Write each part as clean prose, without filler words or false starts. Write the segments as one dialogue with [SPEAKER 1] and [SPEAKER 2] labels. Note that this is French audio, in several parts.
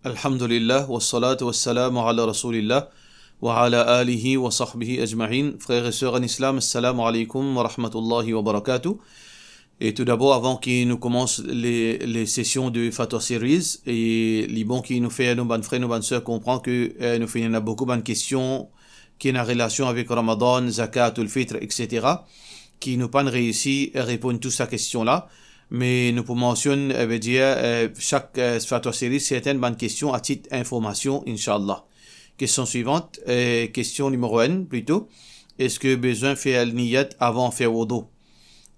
[SPEAKER 1] Alhamdulillah, wassalatu wassalamu ala rasulillah, wa ala alihi wa sahbihi ajma'in. Frères et sœurs en islam, assalamu alaikum wa rahmatullahi wa barakatuh. Et tout d'abord, avant qu'il nous commence les sessions de Fatwa Series, et les bons qui nous fait nos bonnes frères, nos bonnes sœurs, comprend que nous faisons beaucoup de questions qui ont en relation avec Ramadan, Zakat, Fitr, etc., qui nous pas réussi à répondre à toutes ces questions-là. Mais nous pouvons mentionner, veut dire, chaque Fatwa Series, c'est une bonne question à titre d'information, Inch'Allah. Question suivante, question numéro 1 plutôt. Est-ce que besoin faire niyat avant faire wudu?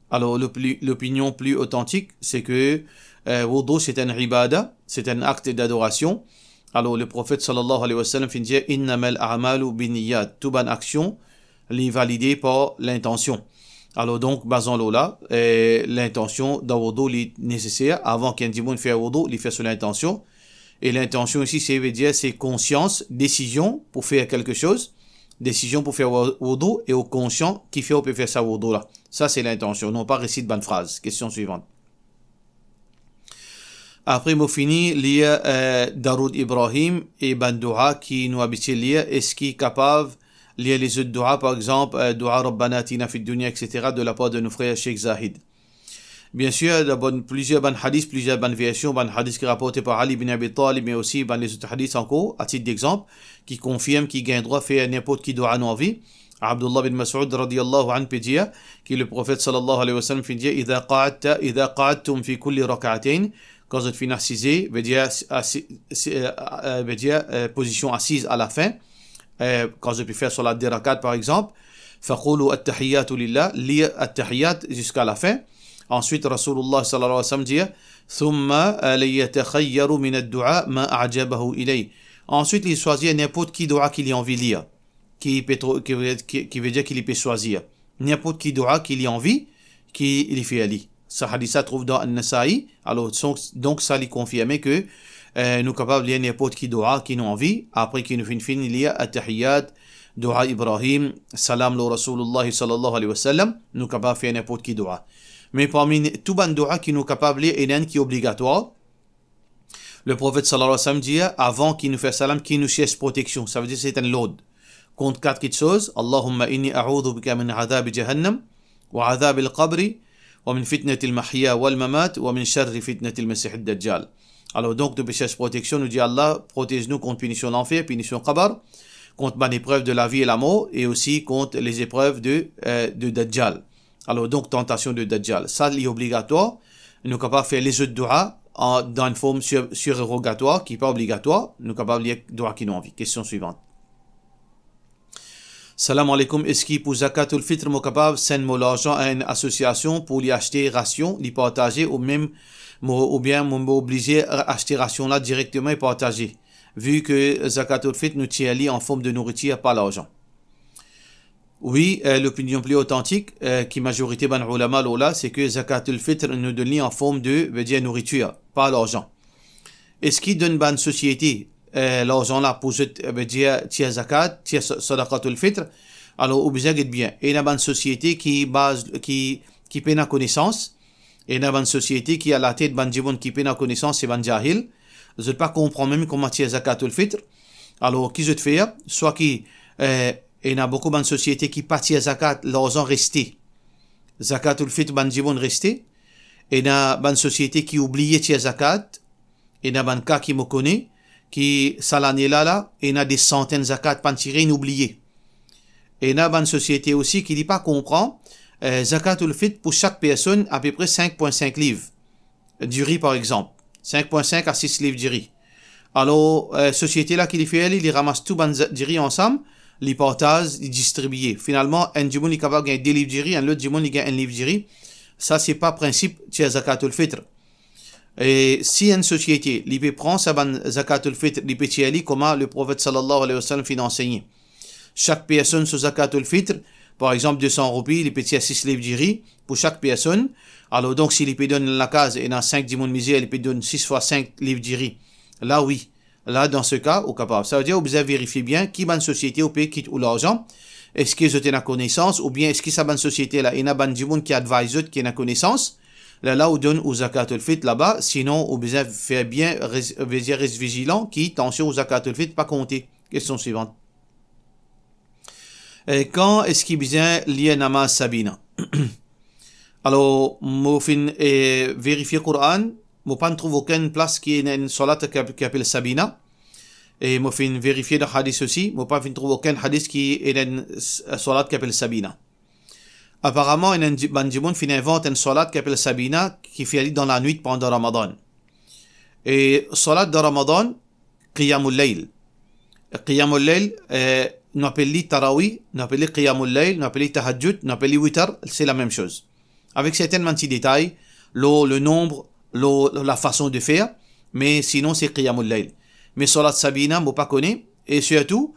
[SPEAKER 1] Alors, l'opinion plus authentique, c'est que wudu, c'est un ibada, c'est un acte d'adoration. Alors, le prophète sallallahu alayhi wa sallam fait dire innamal a'malu binniyat. Toute bonne action, les validée par l'intention. Alors donc, basons-le là, l'intention d'un wudu est nécessaire. Avant qu'un dimoun fasse wudu, il fait sur l'intention. Et l'intention ici, c'est conscience, décision pour faire quelque chose. Décision pour faire wudu et au conscient qui fait ou peut faire sa wudu là. Ça, c'est l'intention. Non pas récit de bonne phrase. Question suivante. Après, nous finissons lire Daroud Ibrahim et Bandoua qui nous habitue lire. Est-ce qu'il est capable lire les autres doigts, par exemple, doua Rabbana Atina fid dunya, etc., de la part de nos frères Cheikh Zahid. Bien sûr, plusieurs bonnes hadiths, plusieurs bonnes versions, bonnes hadiths qui rapportés par Ali ibn Abi Talib, mais aussi les autres hadiths encore, à titre d'exemple, qui confirment qu'il gagne droit à faire n'importe qui doit en vie. Abdullah bin Mas'ud radiyallahu anhu peut dire, que le prophète sallallahu alayhi wa sallam fait dire, idha qa'adtum fi kulli rak'atayn, quand vous finissez, veut dire position assise à la fin. Quand je peux faire sur la dirakat par exemple, faqulu at-tahiyyatu lillah, lire at-tahiyyat jusqu'à la fin. Ensuite, Rasulullah sallallahu alayhi wa sallam dit thumma liyatakhayyaru min ad-du'a ma a'jabahu ilay. Ensuite, il choisit n'importe qui doua qu'il a envie de lire, qui veut dire qu'il peut choisir n'importe qui doua qu'il a envie, qu'il fait lire. Ce hadith ça trouve dans An-Nasa'i. Alors donc ça lui confirme que nous sommes capables de lire n'importe qui doua qui nous envie, après qu'il nous finit lire At-Tahiyyat, doua Ibrahim, salam lo Rasulullah sallallahu alayhi wa sallam, nous sommes capables de faire n'importe qui doua. Mais parmi tout ban doua qui nous sommes capables de lire, il y a un qui est obligatoire. Le prophète sallallahu alayhi wa sallam dit, avant qu'il nous fasse salam, qu'il nous cherche protection. Ça veut dire que c'est un load. Contre quatre choses, Allahumma inni a'udhu bika min adhab jahannam, wa adhab al-qabri, wa min fitnat al-mahya wal-mamat, wa min sharri fitnat al-masih ad-dajjal. Alors donc, de chercher protection, nous dit Allah, protège-nous contre punition d'enfer, punition qabar, contre l'épreuve de la vie et la mort, et aussi contre les épreuves de Dajjal. Alors donc, tentation de Dajjal. Ça, c'est obligatoire. Nous sommes capables de faire les autres doigts dans une forme surérogatoire, qui n'est pas obligatoire. Nous sommes capables de lire les doigts qui nous envie. Question suivante. Salam alaikum. Est-ce qu'il pour Zakatul Fitr, nous sommes capables de sendre l'argent à une association pour lui acheter ration, lui partager, ou bien m'obliger à acheter ration là directement et partager, vu que Zakatul Fitr nous tient en forme de nourriture, pas l'argent. Oui, l'opinion plus authentique, qui majorité ban ulama là, c'est que Zakatul Fitr nous donne en forme de, veut dire nourriture, pas l'argent. Est-ce qu'il donne ban société l'argent là pour veut dire tiers zakat, tiers sadaqatul fitr? Alors obligé bien. Et la ban société qui paie la connaissance. Et dans une société qui a la tête ban djibon qui paie la connaissance, c'est ban jahil. Je ne pas comprendre même comment tirer zakatul fitr. Alors, qui je te fais? Soit qui, il y a beaucoup de sociétés qui pas tirent zakat, l'argent resté. Zakatul fitr ban djibon resté. Et il y a une société qui oublie tirer zakat. Et il y a un cas qui me connaît, qui, ça l'année là, il y a des centaines de zakat pas tirés, inoubliés. Et il y a une société aussi qui dit pas comprend. Zakatul Fitr pour chaque personne à peu près 5,5 livres du riz par exemple, 5,5 à 6 livres du riz. Alors société là qui les fait, ils ramassent tout du riz ensemble, les partagent, les distribuent. Finalement un du monde est capable de gagner 2 livres du riz, un autre du monde il gagne 1 livre du riz. Ça c'est pas principe de Zakatul Fitr. Et si une société il peut prendre sa Zakatul Fitr, il peut tirer comment le prophète sallallahu alayhi wa sallam fait enseigner. Chaque personne sur Zakatul Fitr, par exemple 200 roupies, il peut tirer 6 livres du riz pour chaque personne. Alors donc s'il peut donner la case et dans 5 dimons misère, il peut donner 6 fois 5 livres du riz. Là oui, là dans ce cas, au capable. Ça veut dire vous avez vérifié bien qui est une société au pays quitte ou l'argent. Est-ce qu'ils ont la connaissance ou bien est-ce que ça une société là, il y a un dimon qui advise qui a la connaissance. Là où donne au zakatul fit là-bas, sinon on besoin faire bien, reste vigilant, qui attention au zakatul fit pas compter. Question suivante. Quand est-ce qu'il besoin lier namaz sabina? Alors, moi fin vérifier Coran, moi pas trouve aucune place qui est une salat qui appelle sabina. Et moi fin vérifier le hadith aussi, moi pas fin trouve aucun hadith qui est une salat qui appelle sabina. Apparemment, il y a un bandimoun qui invente une salat qui appelle Sabina, qui fait dans la nuit pendant Ramadan. Et salat de Ramadan, Qiyamul Layl. Qiyamul Layl, nous appelons Tarawi, nous appelons Qiyamul Layl, nous appelons Tahajjud, nous appelons Witr, c'est la même chose. Avec certains petits détails, le nombre, la façon de faire, mais sinon c'est Qiyamul Layl. Mais salat Sabina, moi pas connais, et surtout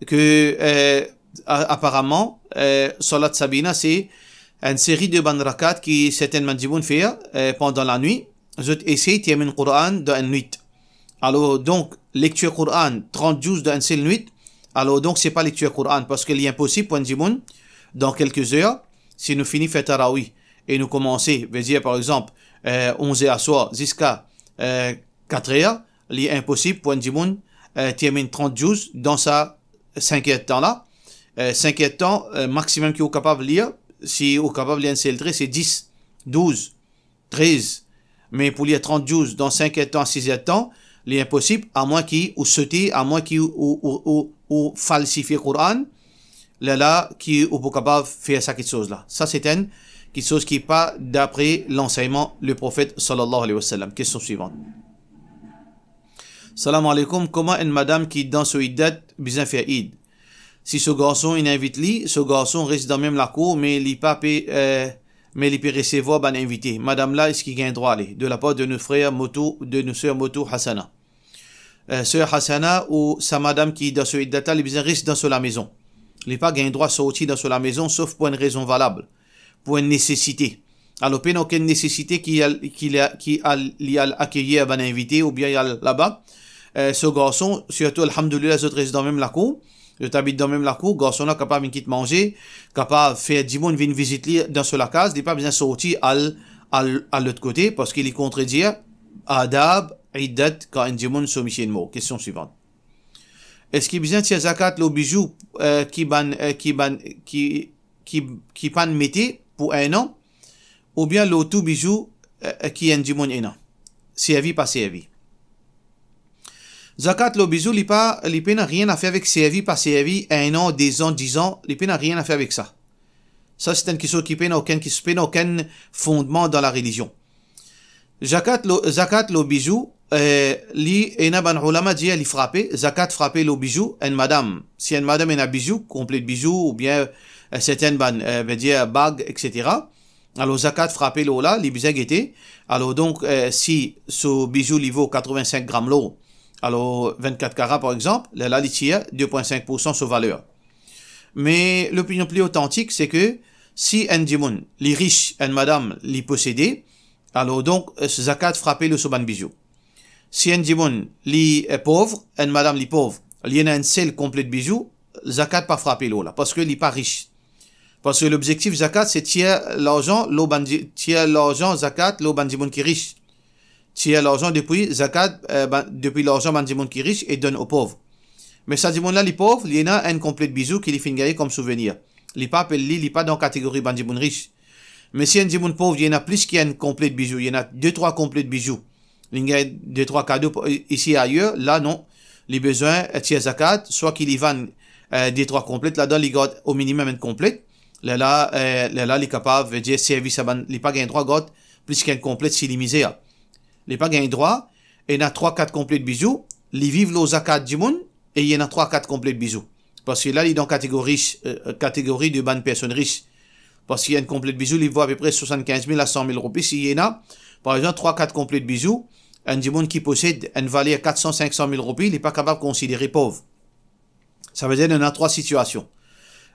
[SPEAKER 1] que apparemment, Salat Sabina, c'est une série de ban rakat qui certainement djibun faire pendant la nuit. Je essaie de terminer le Coran dans une nuit. Alors, donc, lecture Coran, 30 jours dans une seule nuit. Alors, donc, c'est pas lecture Coran parce qu'il est impossible pour un djibun, dans quelques heures, si nous finissons faire Tarawi et nous commençons, veut dire par exemple, 11h à soir jusqu'à 4h, il est impossible pour un djibun terminer 30 jours dans sa 5 heures de temps là. 5 heures de temps, maximum qui est capable de lire, si est capable de lire un CL3, c'est 10, 12, 13. Mais pour lire 30 jours dans 5 heures de temps, 6 heures de temps, il est impossible, à moins qu'il ou sauter, à moins qu'il ou falsifier le Coran, là, qui est pas capable de faire ça quelque chose là. Ça, c'est une quelque chose qui n'est pas d'après l'enseignement du prophète sallallahu alayhi wa sallam. Question suivante. Salam alaikum. Comment une madame qui danse au iddat besoin faire id? Si ce garçon il invite lui, ce garçon reste dans même la cour, mais il peut recevoir un invité. Madame là, est-ce qu'il gagne droit aller de la part de nos frères Moto, de nos sœurs Moto Hassana. Sœur Hassana ou sa madame qui dans ce data, il reste dans la maison. Il n'a pas gagne droit sortir dans la maison, sauf pour une raison valable, pour une nécessité. Alors, il n'y a aucune nécessité qui a accueillir un invité ou bien là-bas. Ce garçon, surtout, alhamdoulilah, les autres restent dans même la cour. Je t'habite dans même la cour, garçon là capable de manger, capable de faire 10 monde venir visiter dans la case, il n'est pas besoin de sortir à l'autre côté parce qu'il est contredit adab, iddat, quand un monde soumission mot. Question suivante. Est-ce qu'il y a besoin de zakat le bijou qui pan mété pour un an ou bien le tout bijou qui est un monde un an? Servi pas servi. Zakat le bijou, il n'a rien à faire avec servi, pas servi, 1 an, 2 ans, 10 ans, il n'a rien à faire avec ça. Ça, c'est une question qui n'a aucun fondement dans la religion. Zakat le bijou, il ban ulama dit il frappé, zakat frapper le bijou, une madame, si une madame a un bijou, complet de bijou, ou bien certaines veut dire bague, etc. Alors, zakat frapper l'eau là, les bijoux guettés. Alors, donc, si ce bijou il vaut 85 grammes l'eau, alors 24 carats par exemple, là, il tire 2,5% sur valeur. Mais l'opinion plus authentique, c'est que si un dimoun, les riches, une madame, les possédés, alors donc, zakat frapper le soban bijou. Si un dimoun, les pauvres, une madame, les pauvres, il y en a un seul complet de bijoux, zakat pas frapper l'eau là, parce qu'il n'est pas riche. Parce que l'objectif zakat, c'est tirer l'argent, zakat, l'eau bandimoun qui est riche. Tirer l'argent depuis zakat, depuis l'argent bandimoun qui est riche et donne aux pauvres. Mais ça dit là, les pauvres, il y en a un complet de bijoux qui les fait gagner comme souvenir. Il n'est pas dans la catégorie bandimoun riche. Mais si un dimoun pauvre, il y en a plus qu'un complet de bijoux. Il y en a 2-3 complets de bijoux. Il y a 2-3 cadeaux ici et ailleurs. Là, non. Les besoins, tirer zakat, soit qu'il y vendent 2-3 complètes. Là-dedans, il garde au minimum une complète. Là, il est capable de dire service à il n'est pas gagné droit, garde plus qu'un complète s'il est misère. Il n'est pas gagné droit. Et il y a 3-4 complets de bijoux. Ils vivent le zakat du monde. Et il y en a 3-4 complets de bijoux. Parce que là, il est dans catégorie de bonnes personnes riches. Parce qu'il y a une complète de bijoux, il vaut à peu près 75 000 à 100 000 roupies. S'il y en a, par exemple, 3-4 complets de bijoux, un dimoun qui possède une valeur à 400-500 000 roupies, il n'est pas capable de considérer pauvre. Ça veut dire qu'il y en a 3 situations.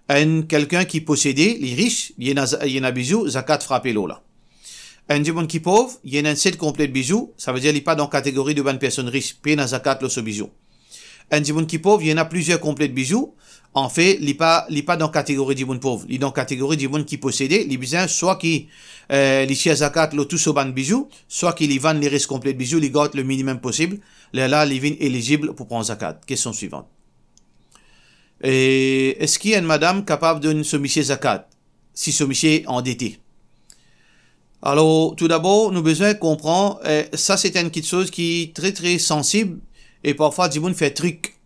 [SPEAKER 1] Quelqu'un qui possédait, les riches, il y en a bijoux, zakat frappé l'eau là. Un dimoun qui est pauvre, il y en a un 7 complets de bijoux, ça veut dire qu'il n'est pas dans la catégorie de bonnes personnes riches, puis il y a zakat le ce bijou. un djiboun qui pauvre, il y en a plusieurs complets de bijoux. En fait, il n'est pas dans la catégorie djiboun pauvre. Il est dans la catégorie djiboun qui possédait. Il besoin soit qui les chia zakat le tout sur ban bijoux, soit qu'il y vend les restes complets de bijoux, il garde le minimum possible. Là, il est éligible pour prendre zakat. Question suivante. Et est-ce qu'il y a une madame capable de se micher zakat si ce monsieur est endetté? Alors, tout d'abord, nous avons besoin de comprendre, ça c'est une petite chose qui est très très sensible et parfois Djiboun fait truc.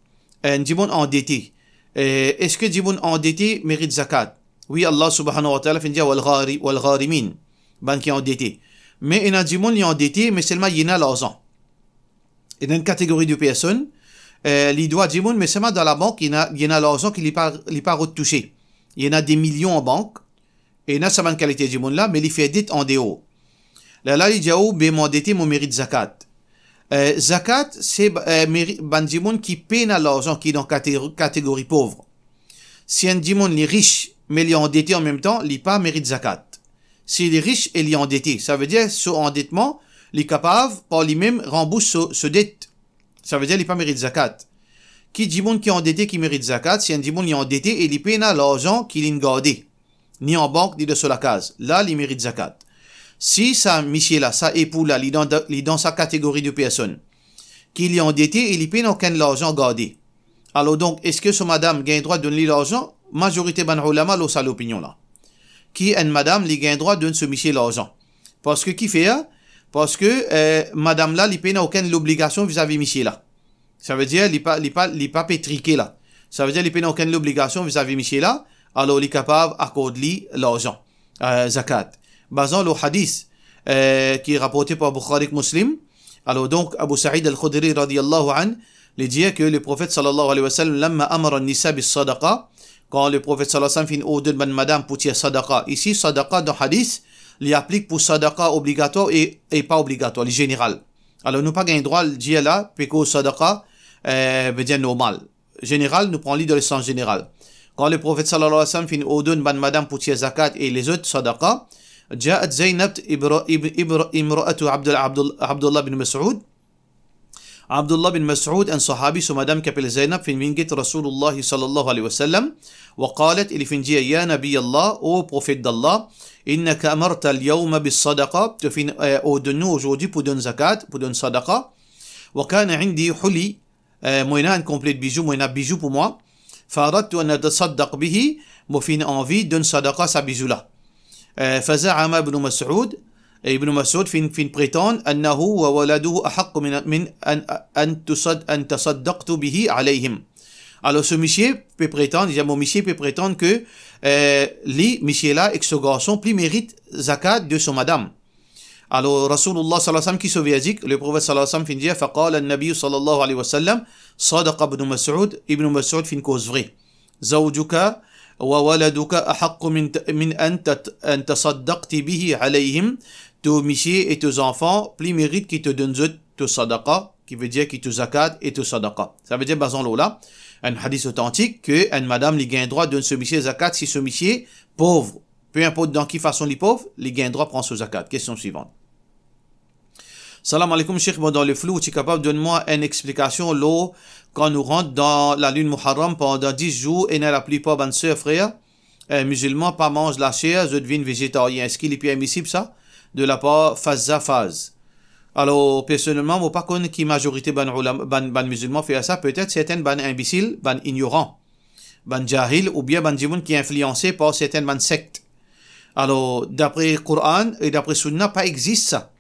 [SPEAKER 1] Djiboun endetté. Est-ce que Djiboun endetté mérite zakat? Oui, Allah subhanahu wa ta'ala fait dire wal gharimin, ban qui est endetté. Mais il y a un Djiboun qui est endetté, mais seulement il y a l'argent. Il y a une catégorie de personnes, il doit Djiboun, mais seulement dans la banque, il y a l'argent qui n'est pas retouché. Il y en a des millions en banque. Et il y a une qualité de là, mais il fait dit en dehors. Là, il dit, endetté, mon mérite zakat. Zakat, c'est un djimoun qui paie l'argent qui est dans la catégorie pauvre. Si un djimoun est riche, mais il est endetté en même temps, il n'a pas mérite zakat. S'il est riche et il est endetté, ça veut dire, ce endettement, il est capable, par lui-même, rembourser ce dette. Ça veut dire, il n'a pas mérite zakat. Qui djimoun qui est endetté, qui mérite zakat, si un djimoun est endetté et il paie l'argent qu'il a gardé. Ni en banque, ni de sur la case. Là, il mérite zakat. Si ça, Michel là, ça époux là, il est dans sa catégorie de personnes, qu'il est endetté et il paye aucun l'argent gardé. Alors donc, est-ce que ce madame gagne droit de donner l'argent? Majorité ban ulama, l'eau, ça l'opinion là. Qui est une madame, il gagne droit de donner ce Michel l'argent. Parce que qui fait ça? Parce que madame là, il paye aucune obligation vis-à-vis Michel là. Ça veut dire, il n'est pas pétriqué là. Ça veut dire, il paye aucune obligation vis-à-vis Michel là. Alors, il est capable d'accorder l'argent, zakat. Basant le hadith qui est rapporté par Bukhari Muslim, alors donc, Abu Sa'id al-Khudri radiyallahu an, il dit que le prophète sallallahu alayhi wa sallam, lamma amara nisa bis sadaqa, quand le prophète sallallahu alayhi wa sallam fait une ordre de madame pour tirer sadaqa. Ici, sadaqa dans hadith, il applique pour sadaqa obligatoire et pas obligatoire, le général. Alors, nous pas gain droit, le dire là, péco sadaqa, veut dire normal. Général, nous prenons l'idée de le sens général. Quand le prophète sallallahu alayhi wa sallam fait une ordre de madame pour tirer zakat et les autres sadaqa, جاءت زينب امرأة عبد الله بن مسعود. عبد الله بن مسعود un صحابي سو مدام كابل زينب في منجت رسول الله صلى الله عليه وسلم وقالت اللي فنجي يا نبي الله او بروفيت الله انك امرت اليوم بالصدقه تفين اودنو aujourd'hui pour donner zakat pour donner sadaqa وكان عندي حلي موينا un complet de bijoux موينا bijoux pour moi فاردت ان اتصدق به مفين envie donner sadaqa sa bijou là. فزعم ابن مسعود فين بريتون أنه وولده أحق من أن تصدقت به عليهم. Alors ce monsieur peut prétendre, mon monsieur peut prétendre que les monsieur là et ce garçon plus mérite zakat de son madame. Alors Rasulullah sallallahu alayhi wa sallam qui se dit, le prophète sallallahu alayhi wa sallam fin dit, فقال النبي صلى الله عليه وسلم صدق ابن مسعود fin cause vrai. زوجك وولدك أحق من أن تصدقت به عليهم. Tes messieurs et tes enfants plus méritent qu'ils te donnent te sadaqa, qui veut dire qu'ils te zakat et te sadaqa. Ça veut dire, basant l'eau là, un hadith authentique que une madame lui gagne droit de ce monsieur zakat si ce monsieur pauvre, peu importe dans quelle façon il est pauvre, lui gagne droit prendre ce zakat. Question suivante. Salam alaikum, Cheikh, dans le flou, tu es capable de donner-moi une explication l'eau quand nous rentrons dans la lune Muharram pendant 10 jours et la plupart de nos sœurs, frères, musulmans, pas mangent la chair, je deviens végétarien. Est-ce qu'il est permissible ça? De la part phase. Alors, personnellement, je ne sais pas qui majorité ban musulmans fait ça. Peut-être certains ban imbéciles, ban ignorants, ban jahil, ou bien ban djimoun qui est influencé par certaines ban sectes. Alors, d'après le Coran et d'après Sunna, pas existe ça.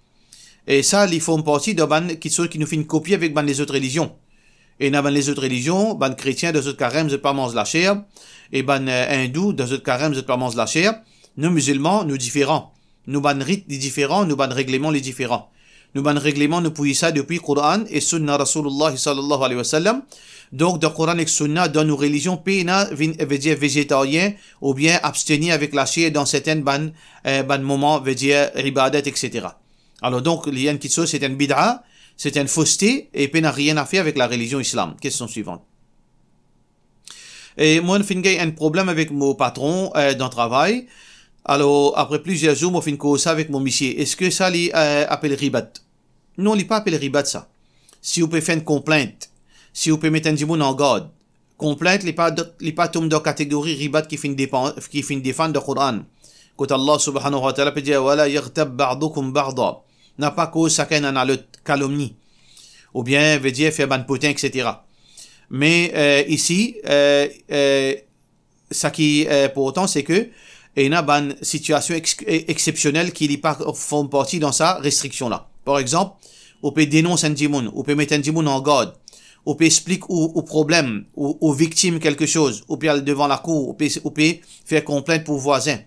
[SPEAKER 1] Et ça, ils font partie de ban qui nous fait une copie avec ban les autres religions. Et dans les autres religions, ban chrétiens, de autres carême, ne pas manger la chair. Et ban hindous, de autres carême, ne pas manger la chair. Nous, musulmans, nous différents. Nous ban rites différents, nous ban règlements les différents. Nous ban règlements, nous pouvons ça depuis Coran et Sunna Rasulullah sallallahu alayhi wa sallam. Donc, dans Coran et Sunna, dans nos religions, pena veut dire végétarien ou bien abstenir avec la chair dans certains ban moments, veut dire ibadat, etc. Alors donc, il y a une petite chose, c'est une bid'a, c'est une fausseté et n'a rien à faire avec la religion islam. Question suivante. Et moi, j'ai un problème avec mon patron dans le travail. Alors, après plusieurs jours, je fais ça avec mon monsieur. Est-ce que ça appelle ribat? Non, il n'est pas appelé ribat, ça. Si vous pouvez faire une complainte, si vous pouvez mettre un dimoun en garde, complainte, les pas tombe dans la catégorie ribat qui finit défendre le Coran. Quand Allah subhanahu wa ta'ala peut dire, wala yaghtab ba'dukum ba'da, n'a pas cause chacun dans le calomnie, ou bien veut dire faire ban potin, etc. Mais ici, ça qui pour autant, c'est que il y a une situation exceptionnelle qui n'est pas font partie dans sa restriction là. Par exemple, on peut dénoncer un dimoun, on peut mettre un dimoun en garde, on peut expliquer au problème, aux victimes quelque chose, on peut aller devant la cour, on peut faire complainte pour voisin,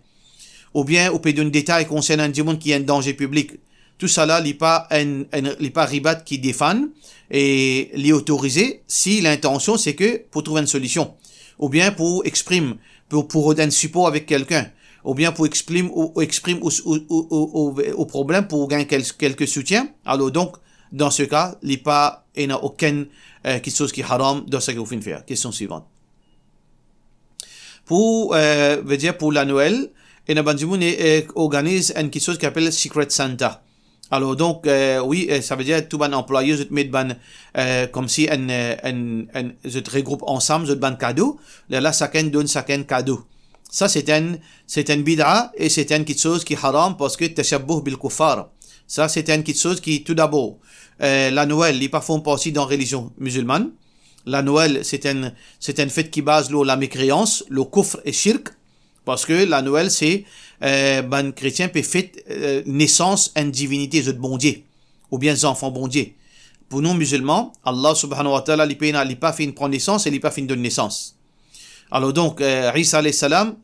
[SPEAKER 1] ou bien on peut donner des détails concernant un dimoun qui est un danger public. Tout ça là, il n'est pas ribat qui défend et l'est autorisé si l'intention c'est que pour trouver une solution, ou bien pour exprimer, pour donner support avec quelqu'un, ou bien pour exprimer au problème pour gagner quelques soutiens. Alors donc, dans ce cas, il n'y a aucune quelque chose qui est haram dans ce que vous faites faire. Question suivante. Pour la Noël, il organise quelque chose qui s'appelle Secret Santa. Alors donc, oui, ça veut dire tout ban employé, je te mets comme si je te regroupe ensemble, je te ban cadeau. Là, chacun donne chacun cadeau. Ça, c'est un bid'a et c'est quelque chose qui est haram parce que tashabbuh bil kuffar. Ça, c'est quelque chose qui, tout d'abord, la Noël, il pas font partie dans la religion musulmane. La Noël, c'est une fête qui base sur la mécréance, le kufr et shirk. Parce que la Noël, c'est, ben, chrétien peut fêter naissance une divinité, de bon Dieu. Ou bien des enfants bon Dieu. Pour nous musulmans, Allah subhanahu wa ta'ala, il pas fait une prendre naissance et il pas fait une donner naissance. Alors donc, Isa alayhi salam,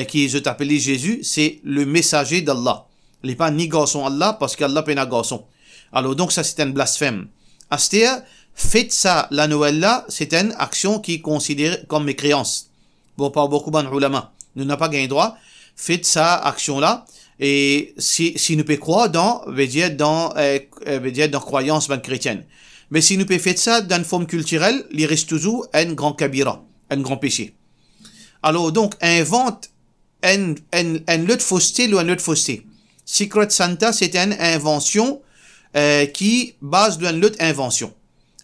[SPEAKER 1] qui je t'appelle Jésus, c'est le messager d'Allah. Il n'est pas ni garçon Allah parce qu'Allah n'est pas garçon. Alors donc ça c'est un blasphème. C'est-à-dire, faites ça, la Noël là, c'est une action qui est considérée comme mécréance. Bon, pas beaucoup de ulama. Nous n'avons pas gagné droit. Faites ça, action là. Et si nous pouvons croire dans croyance chrétienne. Mais si nous pouvons faire ça dans une forme culturelle, il reste toujours un grand kabira, un grand péché. Alors donc, invente un autre fausseté ou un autre fausseté. Secret Santa, c'est une invention qui base d'une autre invention.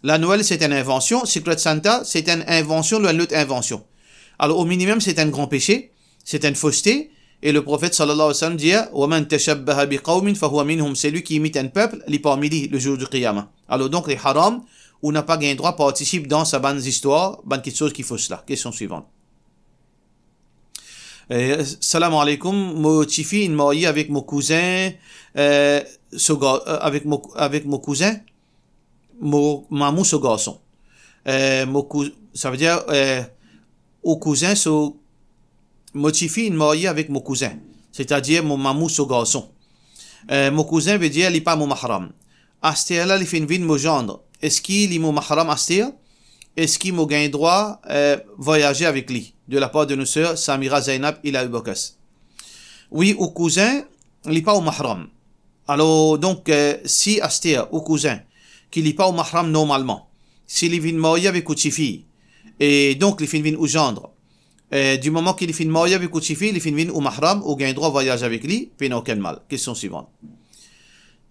[SPEAKER 1] La Noël, c'est une invention. Secret Santa, c'est une invention d'une autre invention. Alors, au minimum, c'est un grand péché. C'est une fausseté. Et le prophète, sallallahu alayhi wa sallam, dit « Wa man tashabbaha biqawmin fahuwa minhum » c'est lui qui imite un peuple, il est parmi lui, le jour du Qiyamah. Alors donc, les haram, on n'a pas gagné droit, participe dans sa bonne histoire, bonne quelque chose qui fausse là. Question suivante. Salam alaikum, mo tifi in marié avec mon cousin, avec mon cousin, mon mamou ce garçon. Ça veut dire, au cousin, mo tifi in marié avec mon cousin. C'est-à-dire, mon mamou ce garçon. Mon cousin veut dire, il n'est pas mon mahram. Astia là, il fait une vie de mon gendre. Est-ce qu'il est mon mahram Astia? Est-ce qu'il m'a gagné droit voyager avec lui? De la part de nos sœurs Samira Zainab et Abu Bakr. Oui, au cousin, il n'est pas au mahram. Alors, donc, si Astia, au cousin, qu'il n'est pas au mahram normalement, s'il est venu marier avec une fille, et donc il est venu au gendre, du moment qu'il est venu marier avec une fille, il est venu au mahram, ou gagne droit voyager avec lui, puis il n'a aucun mal. Question suivante.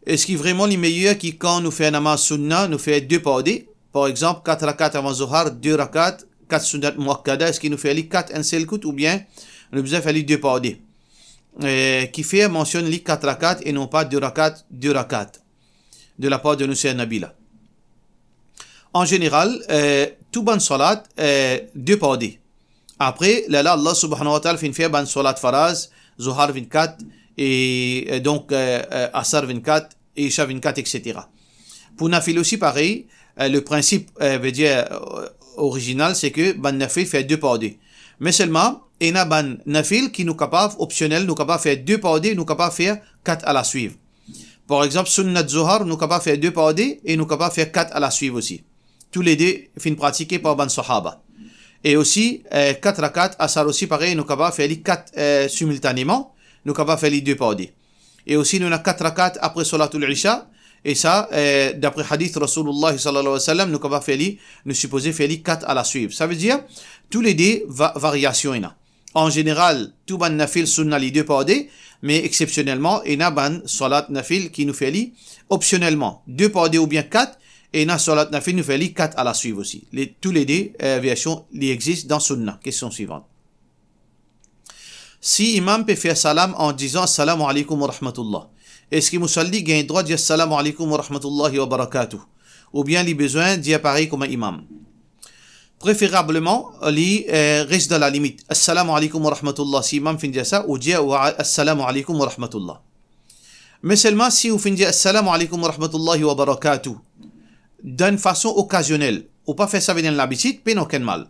[SPEAKER 1] Est-ce qu'il est vraiment le meilleur qui, quand nous fait un namaz sunna, nous fait 2 pardés? Par exemple, 4 rakats avant Zohar, 2 rakats, 4 sunnat muakkada, est-ce qu'il nous fait 4 un seul coup ou bien nous besoin faire 2 pardés? Qui fait mentionne les 4 rakats et non pas 2 rakats de la part de nous Nabila. En général, tout bon salat, 2 pardés. Après, là, Allah subhanahu wa ta'ala fait bon salat faraz, Zohar 24, et donc Asar 24, et Isha 24, etc. Pour Nafil aussi pareil, le principe veut dire original, c'est que ban nafil fait 2 pardés. Mais seulement, il y a ban nafil qui nous capable, optionnel, nous capable faire 2 pardés, nous capable faire 4 à la suivre. Par exemple, sunnat Zohar, nous capable faire 2 pardés et nous capable faire 4 à la suivre aussi. Tous les deux, fin pratiqués par ban sahaba. Et aussi, 4 rakat, asar aussi pareil, nous capable faire les 4 simultanément, nous capable faire les 2 pardés. Et aussi, nous avons 4 rakat après salatul isha. Et ça, d'après hadith Rasulullah sallallahu alayhi wa sallam, nous avons fait nous supposons faire 4 à la suivre. Ça veut dire, tous les deux variations. En général, tout ban nafil sunna les 2 pardés, mais exceptionnellement, il y a ban salat nafil qui nous fait optionnellement 2 pardés ou bien 4, Et na salat nafil nous fait les 4 à la suivre aussi. Tous les deux versions qui existent dans Sunna. Question suivante. Si imam peut faire salam en disant assalamu alaikum wa rahmatullah, est-ce que musalli gagne le droit de dire assalamu alaikum wa rahmatullahi wa barakatuh? Ou bien il a besoin de dire pareil comme un imam? Préférablement, il reste dans la limite. Assalamu alaikum wa rahmatullah. Si imam finit ça, ou dire assalamu alaikum wa rahmatullah. Mais seulement si vous finissez assalamu alaikum wa rahmatullahi wa barakatuh d'une façon occasionnelle, ou pas faire ça avec l'habitude, pas aucun mal.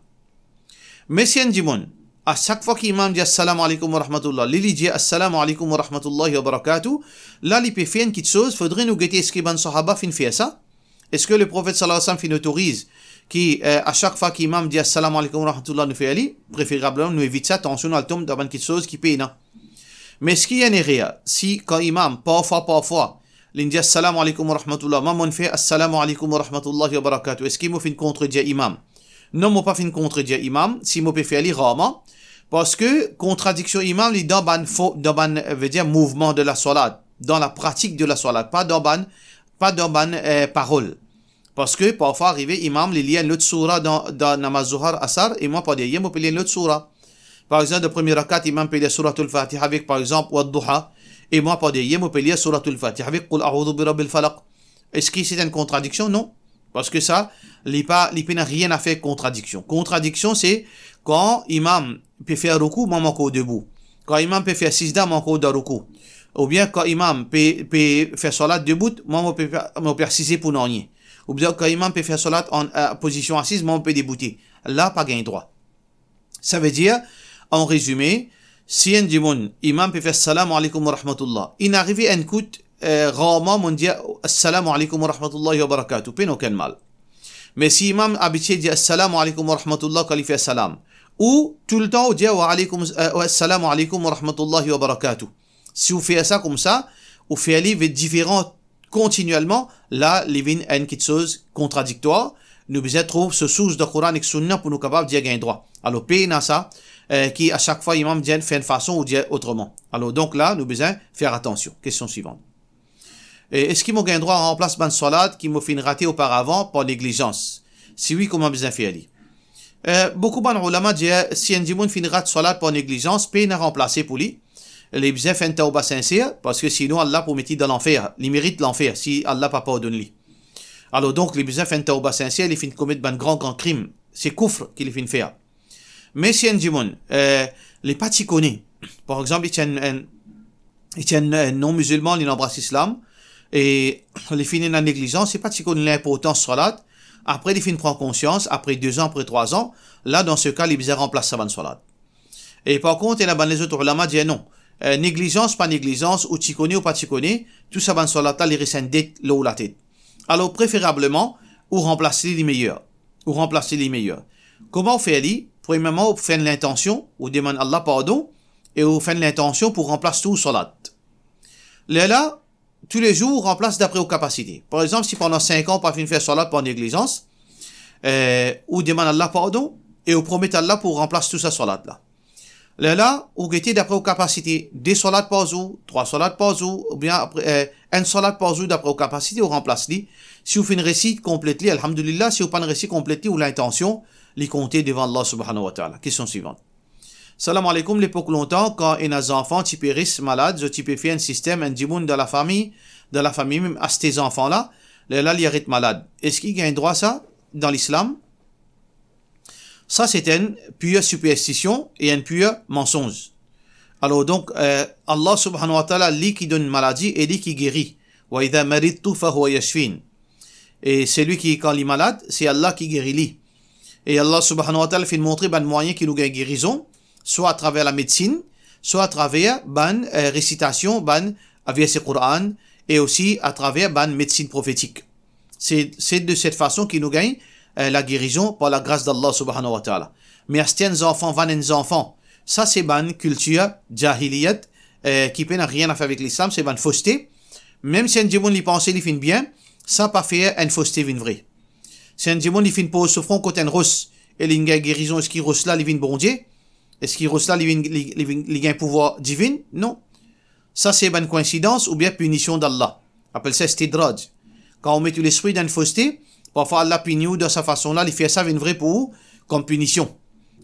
[SPEAKER 1] Mais si un dimon, à chaque fois qu'imam dit assalamu alaikum wa rahmatullah, il dit assalamu alaikum wa rahmatullahi wa barakatuh, là il peut faire une petite chose, faudrait nous guetter est-ce que ban sahaba fin fait ça? Est-ce que le prophète sallallahu alayhi wa sallam autorise qui à chaque fois qu'imam dit assalamu alaikum wa rahmatullah nous fait aller, préférablement nous évite ça, attention à le tombe dans une petite chose qui paye non. Mais ce qui est néréa, si quand imam, parfois, il dit assalamu alaikum wa rahmatullah, maman fait assalamu alaikum wa rahmatullahi wa barakatuh, est-ce qu'il m'a fait une contredire imam? Non, m'a pas fait une contredire imam, si m'a fait aller rarement, parce que contradiction imam, il est dans veut dire mouvement de la salat, dans la pratique de la salat, pas dans parole. Parce que parfois arrivé imam, il y a une autre surah dans namaz zuhar asar, et moi pas dire, il y a une autre surah. Par exemple, de premier rakat, imam peut lire suratul Fatiha avec, par exemple, Wad-Duha. Et moi, pas dire, moi, peut lire suratul Fatiha avec Qul a'udhu bi rabbil falaq. Est-ce que c'est une contradiction? Non. Parce que ça, l'IP n'a rien à faire avec contradiction. Contradiction, c'est quand imam peut faire ruku, moi, encore debout. Quand imam peut faire sijda, moi, encore de ruku. Ou bien, quand imam peut faire salat debout, moi, peut faire sisé pour non. Ou bien, quand imam peut faire salat en position assise, moi, on peut débouter. Là, pas gain droit. Ça veut dire, en résumé, si un dimon, imam peut faire salam alaikum wa rahmatullah, il arrive à un coup, rarement, on dit assalamu alaikum wa rahmatullahi wa barakatuh, pas aucun mal. Mais si imam habitué dit assalamu alaikum wa rahmatullah quand il fait salam, ou tout le temps, on dit assalamu alaikum wa rahmatullahi wa barakatuh. Si vous faites ça comme ça, vous faites aller différent continuellement, là, il y a une petite chose contradictoire. Nous besoin trouver ce source de Coran et Sunna pour nous capables de dire gain droit. Alors, paye ça, qui à chaque fois imam dit fait une façon ou dit autrement. Alors donc là, nous besoin faire attention. Question suivante. Est-ce qu'il m'a gain droit en remplace ban salat qui m'a fait rater auparavant par négligence? Si oui, comment besoin faire aller? Beaucoup de ulama disent si un dimoun fait rate salat par négligence, paye n'a remplacé pour lui. Les besoin faire un tauba sincère parce que sinon Allah pour mettre dans l'enfer. Il mérite l'enfer si Allah pas pardonne lui. Alors donc, les besoins font un tauba sincère, ils finissent commettre un grand crime. C'est kufr qu'il finit faire. Mais si un dimon, les pas connaît, par exemple, il tient un non-musulman, il embrasse l'islam, et il finit dans la négligence, c'est pas connaît l'importance de salat. Après, il finit prendre conscience, après 2 ans, après 3 ans, là, dans ce cas, il besoin remplacer sa bonne salat. Et par contre, il y a les autres ulama disent non. Négligence, pas négligence, ou tu connais ou pas tu connais, tout ça, bonne salat, là, il reste un dette, l'eau ou la tête. Alors, préférablement, ou remplacer les meilleurs. Comment on fait, Ali? Premièrement, on fait l'intention, on demande Allah pardon, et on fait l'intention pour remplacer tout salat. Là, tous les jours, on remplace d'après aux capacités. Par exemple, si pendant 5 ans, on n'a pas fait faire salat par négligence, on demande Allah pardon, et on promet Allah pour remplacer tout ça salat là. Là, on guette d'après aux capacités, 2 salats par jour, 3 salats par jour, ou bien après, 1 salat par jour d'après aux capacités, on remplace li. Si vous faites une récit complète, alhamdulillah, si vous pas une récit complète ou l'intention, les compter devant Allah subhanahu wa ta'ala. Question suivante. Salam alaikum, l'époque longtemps, quand il y a des enfants qui périssent malades, tu peux faire un système, un djimoun de la famille même à ces enfants-là, là, ils arrêtent malades. Est-ce qu'il y a un droit ça, dans l'islam? Ça, c'est une pure superstition et un pur mensonge. Alors donc, Allah subhanahu wa ta'ala, lui qui donne une maladie et lui qui guérit. Wa idha maridtu fahuwa yashfin. Et c'est lui qui, quand il est malade, c'est Allah qui guérit lui. Et Allah subhanahu wa ta'ala fait montrer un moyen qui nous gagne guérison, soit à travers la médecine, soit à travers une récitation, avec le Coran, et aussi à travers une médecine prophétique. C'est de cette façon qu'il nous gagne la guérison par la grâce d'Allah subhanahu wa ta'ala. Mais certains enfants, enfants, ça c'est une culture jahiliyat qui n'a rien à faire avec l'islam, c'est une fausseté. Même si un djimoun lui pense qu'il fait bien, ça pas fait une fausseté une vraie. Si un djimoun lui fait pose sur front côté un russe et il a guérison, est-ce qu'il russe là, il vient bon Dieu? Est-ce qu'il russe là, il a un pouvoir divin? Non. Ça c'est une coïncidence ou bien punition d'Allah. Appelle ça stidraj. Quand on met tout l'esprit dans une fausseté, Parfois, Allah punit de sa façon-là, il fait ça une vraie pour vous, comme punition.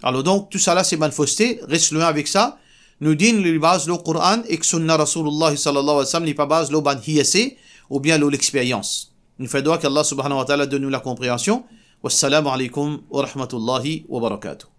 [SPEAKER 1] Alors donc, tout ça là, c'est bonne fausseté. Reste loin avec ça. Nous disons les bases le Coran et que sunna Rasulullah sallallahu alayhi wa sallam, les bases le ban hiyassé ou bien l'expérience. Nous faisons qu'Allah subhanahu wa ta'ala donne nous la compréhension. Wassalamu alaikum wa rahmatullahi wa barakatuh.